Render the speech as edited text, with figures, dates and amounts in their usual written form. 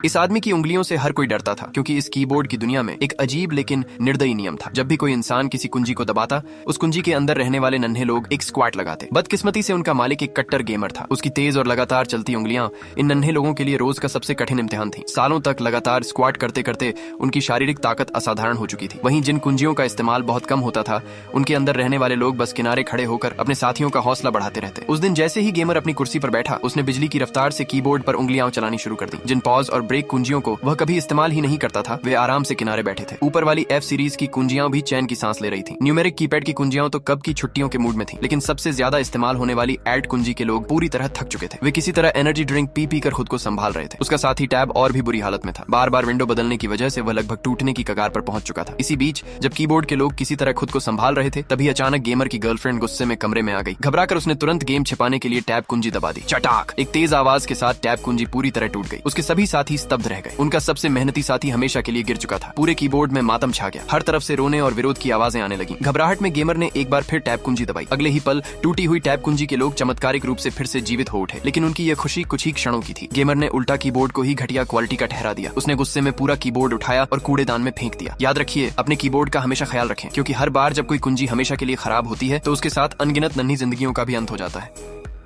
इस आदमी की उंगलियों से हर कोई डरता था, क्योंकि इस कीबोर्ड की दुनिया में एक अजीब लेकिन निर्दयी नियम था। जब भी कोई इंसान किसी कुंजी को दबाता, उस कुंजी के अंदर रहने वाले नन्हे लोग एक स्क्वाट लगाते। बदकिस्मती से उनका मालिक एक कट्टर गेमर था। उसकी तेज और लगातार चलती उंगलियां इन नन्हे लोगों के लिए रोज का सबसे कठिन इम्तिहान थी। सालों तक लगातार स्क्वाट करते करते उनकी शारीरिक ताकत असाधारण हो चुकी थी। वहीं जिन कुंजियों का इस्तेमाल बहुत कम होता था, उनके अंदर रहने वाले लोग बस किनारे खड़े होकर अपने साथियों का हौसला बढ़ाते रहते। उस दिन जैसे ही गेमर अपनी कुर्सी पर बैठा, उसने बिजली की रफ्तार से कीबोर्ड पर उंगलियां चलानी शुरू कर दी। जिन पॉज और ब्रेक कुंजियों को वह कभी इस्तेमाल ही नहीं करता था, वे आराम से किनारे बैठे थे। ऊपर वाली F सीरीज की कुंजियां भी चैन की सांस ले रही थी। न्यूमेरिक कीपैड की कुंजियां तो कब की छुट्टियों के मूड में थी, लेकिन सबसे ज्यादा इस्तेमाल होने वाली ऐड कुंजी के लोग पूरी तरह थक चुके थे। वे किसी तरह एनर्जी ड्रिंक पी पी कर खुद को संभाल रहे थे। उसका साथी टैब और भी बुरी हालत में था। बार बार विंडो बदलने की वजह से वह लगभग टूटने की कगार पर पहुंच चुका था। इसी बीच जब कीबोर्ड के लोग किसी तरह खुद को संभाल रहे थे, तभी अचानक गेमर की गर्लफ्रेंड गुस्से में कमरे में आ गई। घबराकर उसने तुरंत गेम छिपाने के लिए टैब कुंजी दबा दी। चटाक! एक तेज आवाज के साथ टैब कुंजी पूरी तरह टूट गई। उसके सभी साथी स्तब्ध रह गए। उनका सबसे मेहनती साथी हमेशा के लिए गिर चुका था। पूरे कीबोर्ड में मातम छा गया। हर तरफ से रोने और विरोध की आवाजें आने लगी। घबराहट में गेमर ने एक बार फिर टैब कुंजी दबाई। अगले ही पल टूटी हुई टैब कुंजी के लोग चमत्कारिक रूप से फिर से जीवित हो उठे। लेकिन उनकी यह खुशी कुछ ही क्षणों की थी। गेमर ने उल्टा कीबोर्ड को ही घटिया क्वालिटी का ठहरा दिया। उसने गुस्से में पूरा कीबोर्ड उठाया और कूड़ेदान में फेंक दिया। याद रखिए, अपने कीबोर्ड का हमेशा ख्याल रखें, क्योंकि हर बार जब कोई कुंजी हमेशा के लिए खराब होती है, तो उसके साथ अनगिनत नन्ही जिंदगियों का भी अंत हो जाता है।